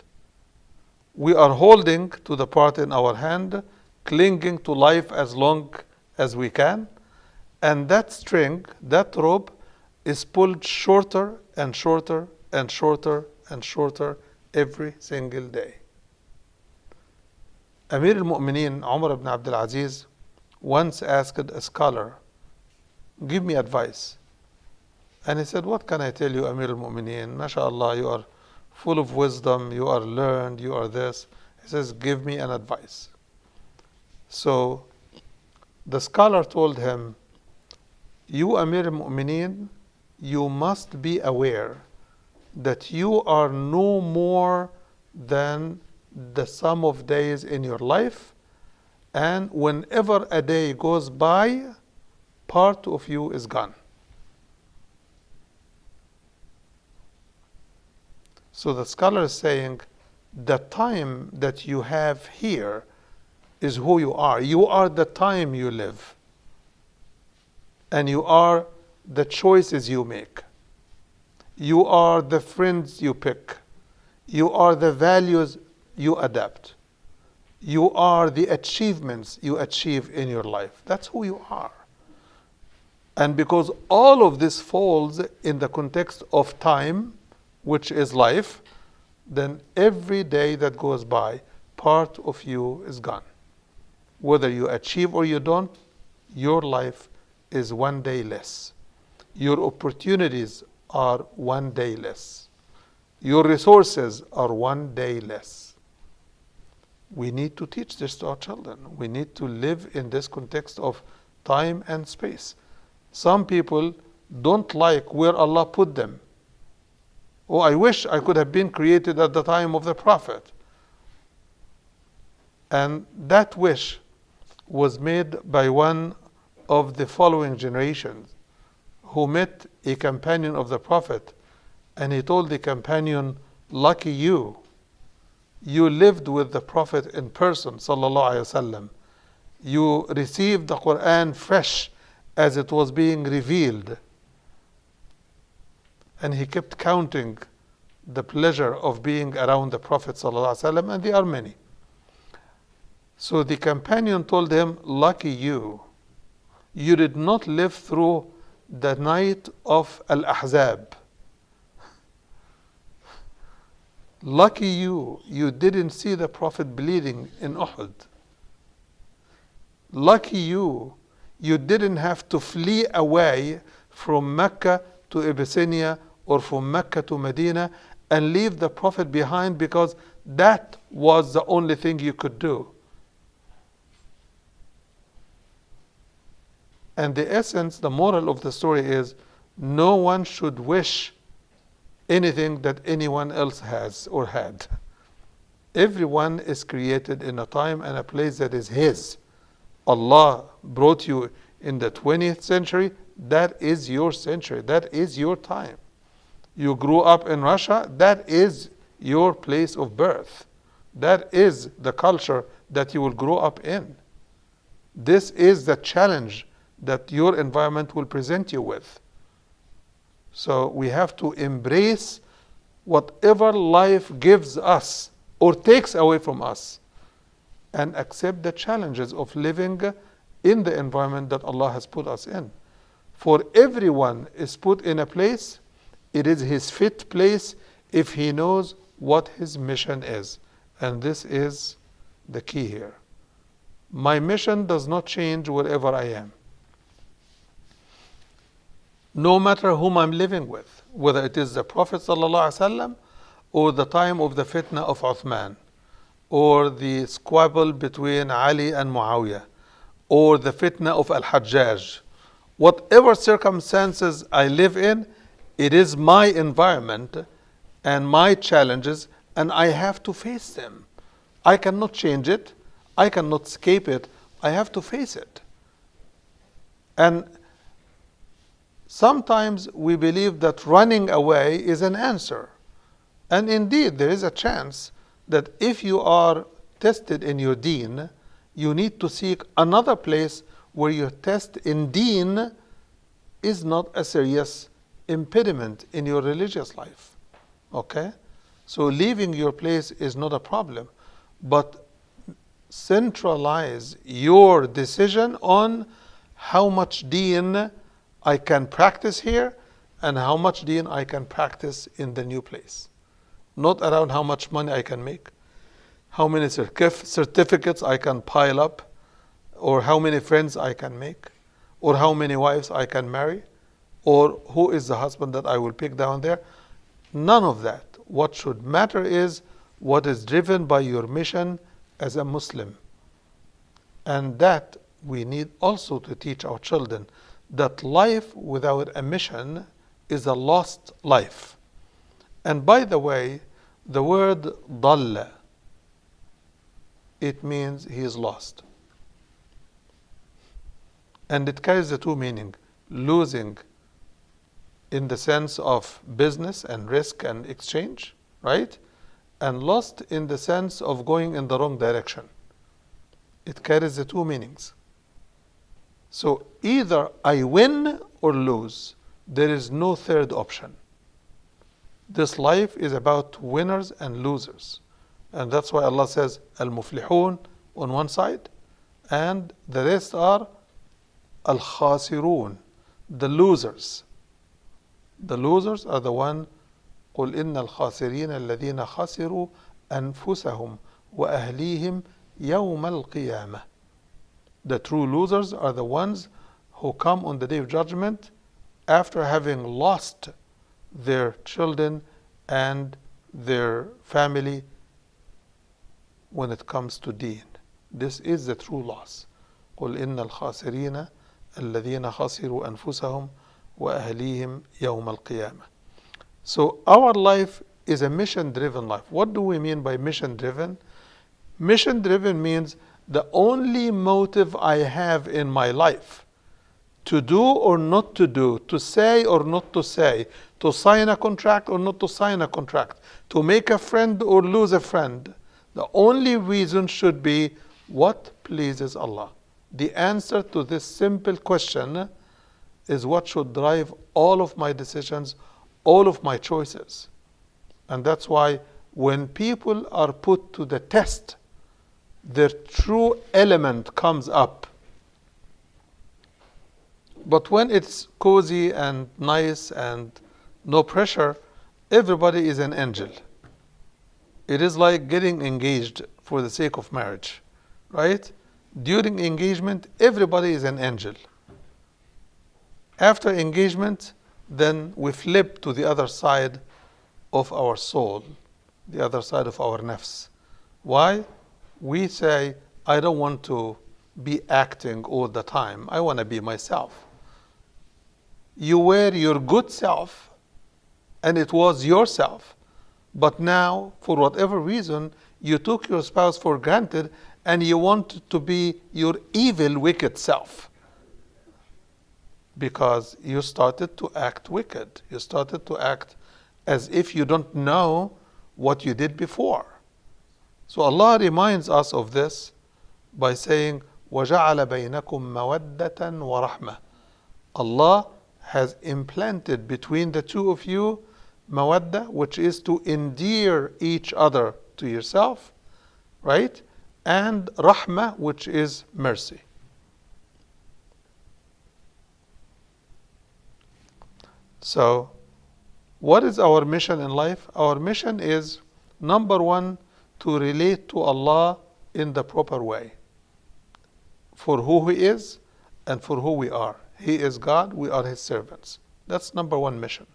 We are holding to the part in our hand, clinging to life as long as we can, and that string, that rope, is pulled shorter and shorter and shorter and shorter every single day. Amir al-Mu'mineen Umar ibn Abdul Aziz once asked a scholar, "Give me advice." And he said, "What can I tell you, Amir al-Mu'mineen? MashaAllah, you are full of wisdom, you are learned, you are this." He says, "Give me an advice." So the scholar told him, "You, Amir al-Mu'mineen, you must be aware that you are no more than the sum of days in your life, and whenever a day goes by, part of you is gone." So the scholar is saying, the time that you have here is who you are. You are the time you live. And you are the choices you make. You are the friends you pick. You are the values you adapt. You are the achievements you achieve in your life. That's who you are. And because all of this falls in the context of time, which is life, then every day that goes by, part of you is gone. Whether you achieve or you don't, your life is one day less. Your opportunities are one day less. Your resources are one day less. We need to teach this to our children. We need to live in this context of time and space. Some people don't like where Allah put them. "Oh, I wish I could have been created at the time of the Prophet." And that wish was made by one of the following generations who met a companion of the Prophet, and he told the companion, "Lucky you. You lived with the Prophet in person, sallallahu alaihi wasallam. You received the Quran fresh as it was being revealed." And he kept counting the pleasure of being around the Prophet ﷺ, and there are many. So the companion told him, "Lucky you. You did not live through the night of Al-Ahzab. Lucky you. You didn't see the Prophet bleeding in Uhud. Lucky you. You didn't have to flee away from Mecca to Abyssinia or from Mecca to Medina and leave the Prophet behind because that was the only thing you could do. And the essence, the moral of the story is no one should wish anything that anyone else has or had. Everyone is created in a time and a place that is His. Allah brought you in the 20th century. That is your century. That is your time. You grew up in Russia. That is your place of birth. That is the culture that you will grow up in. This is the challenge that your environment will present you with. So we have to embrace whatever life gives us or takes away from us and accept the challenges of living in the environment that Allah has put us in. For everyone is put in a place, it is his fit place if he knows what his mission is. And this is the key here. My mission does not change wherever I am. No matter whom I'm living with, whether it is the Prophet ﷺ or the time of the fitna of Uthman, or the squabble between Ali and Muawiyah, or the fitna of Al-Hijrah, whatever circumstances I live in, it is my environment and my challenges, and I have to face them. I cannot change it. I cannot escape it. I have to face it. And sometimes we believe that running away is an answer. And indeed, there is a chance that if you are tested in your deen, you need to seek another place where your test in deen is not a serious impediment in your religious life. Okay? So leaving your place is not a problem, but centralize your decision on how much deen I can practice here and how much deen I can practice in the new place. Not around how much money I can make, how many certificates I can pile up, or how many friends I can make, or how many wives I can marry, or who is the husband that I will pick down there. None of that. What should matter is what is driven by your mission as a Muslim. And that we need also to teach our children, that life without a mission is a lost life. And by the way, the word ضل, it means he is lost. And it carries the two meanings: losing in the sense of business and risk and exchange, right? And lost in the sense of going in the wrong direction. It carries the two meanings. So either I win or lose. There is no third option. This life is about winners and losers. And that's why Allah says, Al-Muflihun on one side, and the rest are Al-Khasirun, the losers. The losers are the one, قُلْ إِنَّ الْخَاسِرِينَ الَّذِينَ خَسِرُوا أَنفُسَهُمْ وَأَهْلِيهِمْ يَوْمَ الْقِيَامَةِ. The true losers are the ones who come on the Day of Judgment after having lost their children and their family when it comes to deen. This is the true loss. قُلْ إِنَّ الْخَاسِرِينَ الَّذِينَ خَسِرُوا أَنفُسَهُمْ وَأَهْلِيهِمْ يَوْمَ الْقِيَامَةِ. So our life is a mission-driven life. What do we mean by mission-driven? Mission-driven means the only motive I have in my life to do or not to do, to say or not to say, to sign a contract or not to sign a contract, to make a friend or lose a friend. The only reason should be what pleases Allah. The answer to this simple question is what should drive all of my decisions, all of my choices. And that's why when people are put to the test, their true element comes up. But when it's cozy and nice and no pressure, everybody is an angel. It is like getting engaged for the sake of marriage, right? During engagement, everybody is an angel. After engagement, then we flip to the other side of our soul, the other side of our nafs. Why? We say, I don't want to be acting all the time. I want to be myself. You were your good self, and it was yourself. But now, for whatever reason, you took your spouse for granted and you want to be your evil, wicked self. Because you started to act wicked. You started to act as if you don't know what you did before. So Allah reminds us of this by saying, وَجَعَلَ بَيْنَكُمْ مَوَدَّةً وَرَحْمَةً. Allah has implanted between the two of you mawadda, which is to endear each other to yourself, right? And rahmah, which is mercy. So, what is our mission in life? Our mission is, number one, to relate to Allah in the proper way, for who He is and for who we are. He is God, we are His servants. That's number one mission.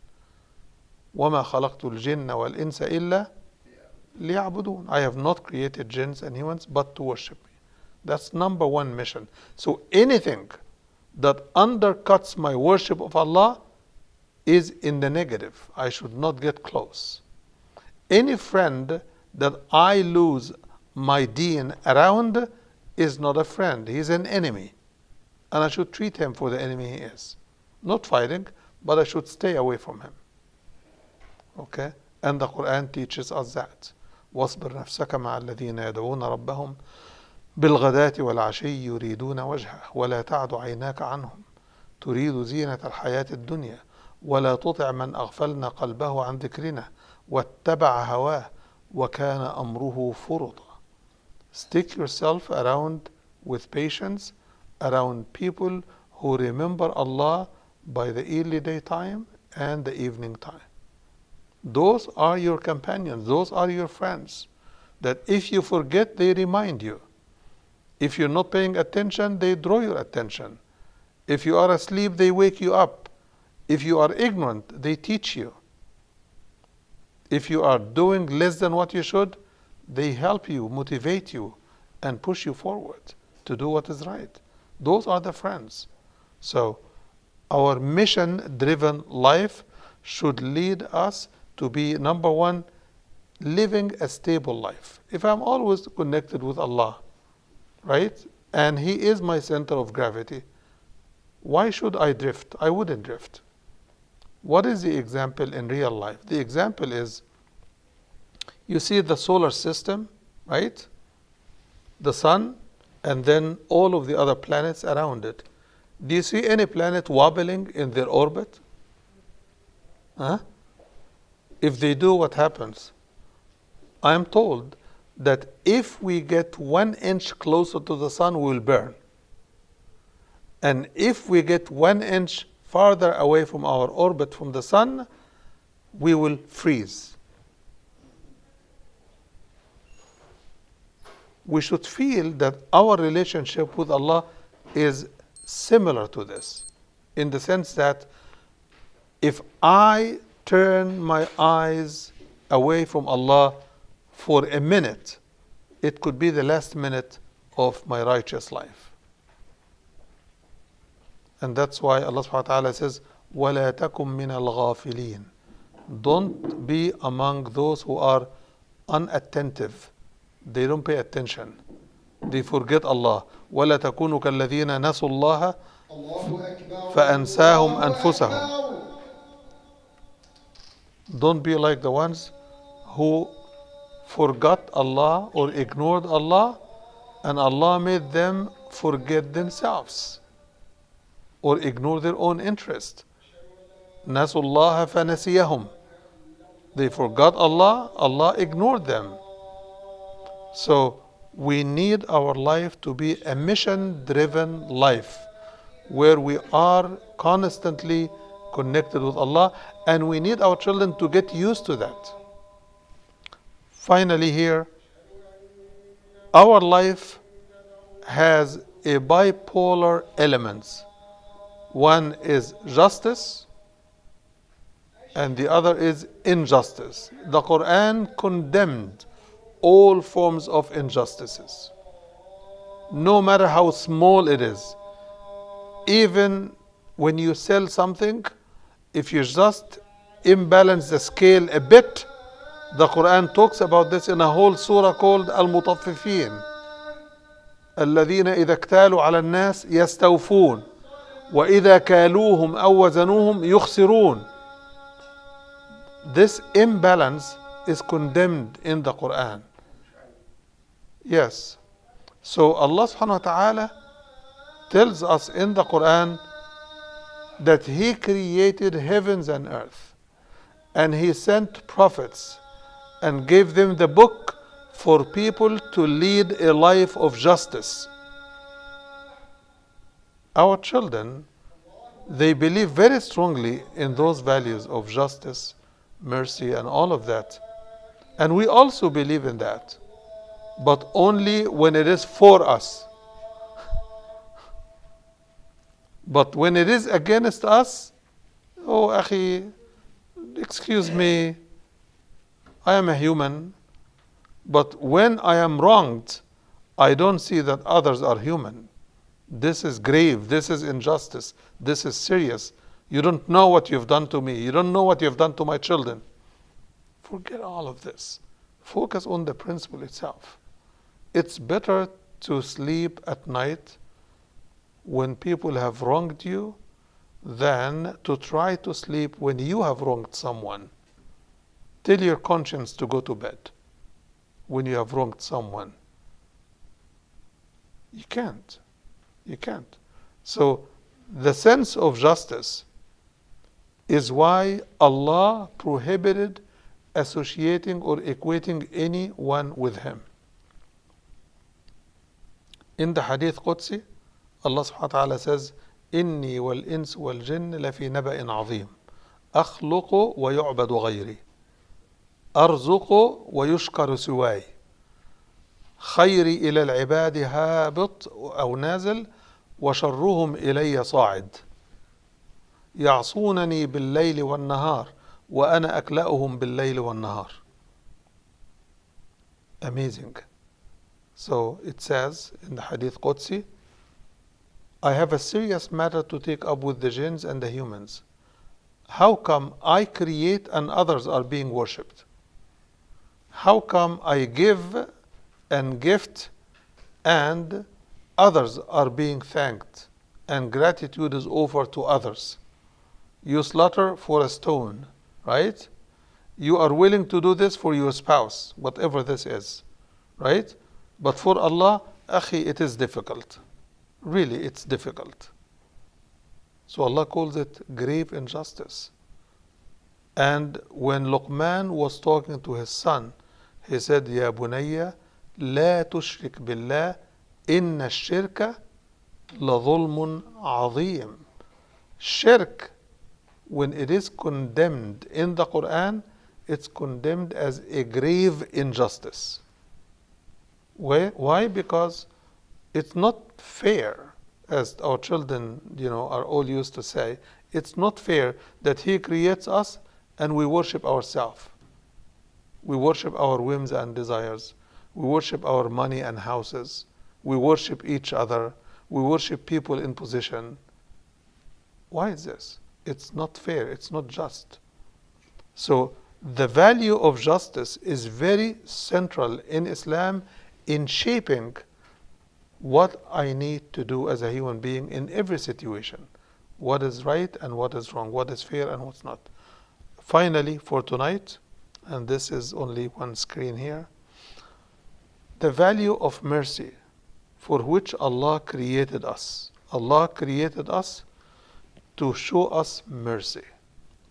وَمَا خَلَقْتُ الْجِنَّ وَالْإِنسَ إِلَّا لِيَعْبُدُونَ. I have not created jinns and humans but to worship me. That's number one mission. So anything that undercuts my worship of Allah is in the negative. I should not get close. Any friend that I lose my deen around is not a friend. He's an enemy. And I should treat him for the enemy he is. Not fighting, but I should stay away from him. Okay? And the Quran teaches us that. واصبر نفسك مع الذين يدعون ربهم بالغداة والعشي يريدون وجهه ولا تعد عيناك عنهم تريد زينة الحياة الدنيا ولا تطع من أغفلنا قلبه عن ذكرنا واتبع هواه وكان أمره فرطا. Stick yourself around with patience around people who remember Allah by the early daytime and the evening time. Those are your companions, those are your friends, that if you forget, they remind you. If you're not paying attention, they draw your attention. If you are asleep, they wake you up. If you are ignorant, they teach you. If you are doing less than what you should, they help you, motivate you, and push you forward to do what is right. Those are the friends. So, our mission-driven life should lead us to be, number one, living a stable life. If I'm always connected with Allah, right, and He is my center of gravity, why should I drift? I wouldn't drift. What is the example in real life? The example is, you see the solar system, right? The sun, and then all of the other planets around it. Do you see any planet wobbling in their orbit? Huh? If they do, what happens? I am told that if we get 1 inch closer to the sun, we will burn. And if we get 1 inch farther away from our orbit from the sun, we will freeze. We should feel that our relationship with Allah is similar to this, in the sense that if I turn my eyes away from Allah for a minute, it could be the last minute of my righteous life. And that's why Allah subhanahu wa ta'ala says, وَلَا تَكُمْ مِنَ الْغَافِلِينَ. Don't be among those who are unattentive. They don't pay attention. They forget Allah. وَلَا تَكُونُوا كَالَّذِينَ نَسُوا اللَّهَ فَأَنْسَاهُمْ أَنفُسَهُمْ. Don't be like the ones who forgot Allah or ignored Allah, and Allah made them forget themselves or ignore their own interest. نَسُوا اللَّهَ فَنَسِيَهُمْ. They forgot Allah, Allah ignored them. So we need our life to be a mission-driven life where we are constantly connected with Allah, and we need our children to get used to that. Finally here, our life has a bipolar elements. One is justice and the other is injustice. The Quran condemned all forms of injustices. no matter how small it is. Even when you sell something, if you just imbalance the scale a bit, the Quran talks about this in a whole surah called Al-Mutaffifin. الذين إذا اكتالوا على الناس يستوفون وإذا كالوهم أو وزنوهم يخسرون. This imbalance is condemned in the Quran. Yes. So Allah subhanahu wa ta'ala tells us in the Quran that He created heavens and earth, and He sent prophets and gave them the book for people to lead a life of justice. Our children, they believe very strongly in those values of justice, mercy, and all of that. And we also believe in that, but only when it is for us. But when it is against us, oh, akhi, excuse me, I am a human, but when I am wronged, I don't see that others are human. This is grave, this is injustice, this is serious. You don't know what you've done to me, you don't know what you've done to my children. Forget all of this. Focus on the principle itself. It's better to sleep at night when people have wronged you than to try to sleep when you have wronged someone. Tell your conscience to go to bed when you have wronged someone. You can't. You can't. So the sense of justice is why Allah prohibited associating or equating anyone with Him. In the Hadith Qudsi, Allah subhanahu wa ta'ala says, إني والإنس والجن لفي نبأ عظيم أخلق ويعبد غيري أرزق ويشكر سواي خيري إلى العباد هابط أو نازل وشرهم إلي صاعد يعصونني بالليل والنهار وأنا أكلأهم بالليل والنهار. Amazing. So it says in the Hadith Qudsi, I have a serious matter to take up with the jinns and the humans. How come I create and others are being worshipped? How come I give and gift and others are being thanked and gratitude is offered to others? You slaughter for a stone, right? You are willing to do this for your spouse, whatever this is, right? But for Allah, akhi, it is difficult. Really, it's difficult. So Allah calls it grave injustice. And when Luqman was talking to his son, he said, Ya bunayya, la tushrik billah, inna shirka la dhulmun azim. Shirk, when it is condemned in the Quran, it's condemned as a grave injustice. Why? Because it's not fair, as our children, are all used to say. It's not fair that He creates us and we worship ourselves. We worship our whims and desires. We worship our money and houses. We worship each other. We worship people in position. Why is this? It's not fair. It's not just. So the value of justice is very central in Islam in shaping what I need to do as a human being in every situation. What is right and what is wrong, what is fair and what's not. Finally, for tonight, and this is only one screen here, the value of mercy for which Allah created us. Allah created us to show us mercy.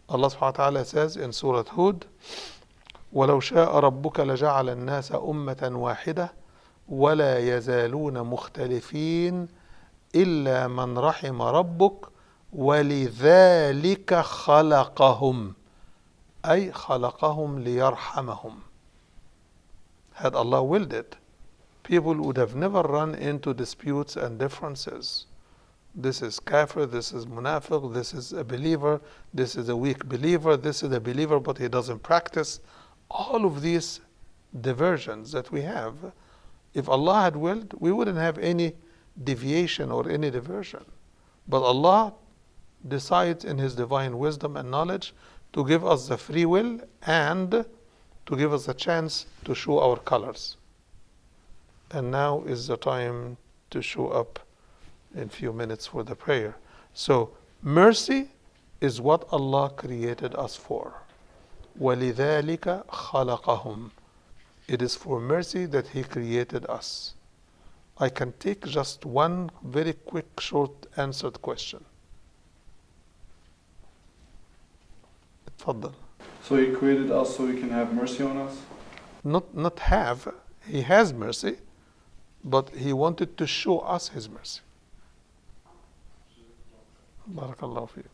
Allah subhanahu wa ta'ala says in Surah Hud, وَلَوْ شَاءَ رَبُّكَ لَجَعَلَ النَّاسَ أُمَّةً وَاحِدَةً ولا يزالون مختلفين إلا من رحم ربك ولذلك خلقهم أي خلقهم ليرحمهم. Had Allah willed it, people would have never run into disputes and differences. This is kafir, this is munafiq, this is a believer, this is a weak believer, this is a believer but he doesn't practice. All of these diversions that we have, If Allah had willed, we wouldn't have any deviation or any diversion. But Allah decides in His divine wisdom and knowledge to give us the free will and to give us a chance to show our colors. And now is the time to show up in few minutes for the prayer. So mercy is what Allah created us for. وَلِذَلِكَ خَلَقَهُمْ. It is for mercy that He created us. I can take just one very quick, short answered question. اتفضل. So He created us so He can have mercy on us? Not have. He has mercy, but He wanted to show us His mercy. بارك الله فيك.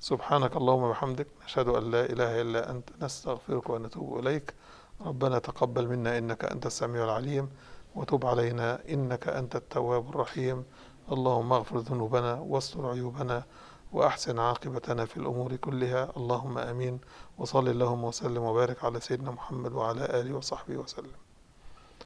سبحانك اللهم وبحمدك نشهد أن لا إله إلا أنت نستغفرك ونتوب إليك. ربنا تقبل منا إنك أنت السميع العليم وتب علينا إنك أنت التواب الرحيم. اللهم اغفر ذنوبنا واستر عيوبنا وأحسن عاقبتنا في الأمور كلها. اللهم آمين. وصل اللهم وسلم وبارك على سيدنا محمد وعلى آله وصحبه وسلم.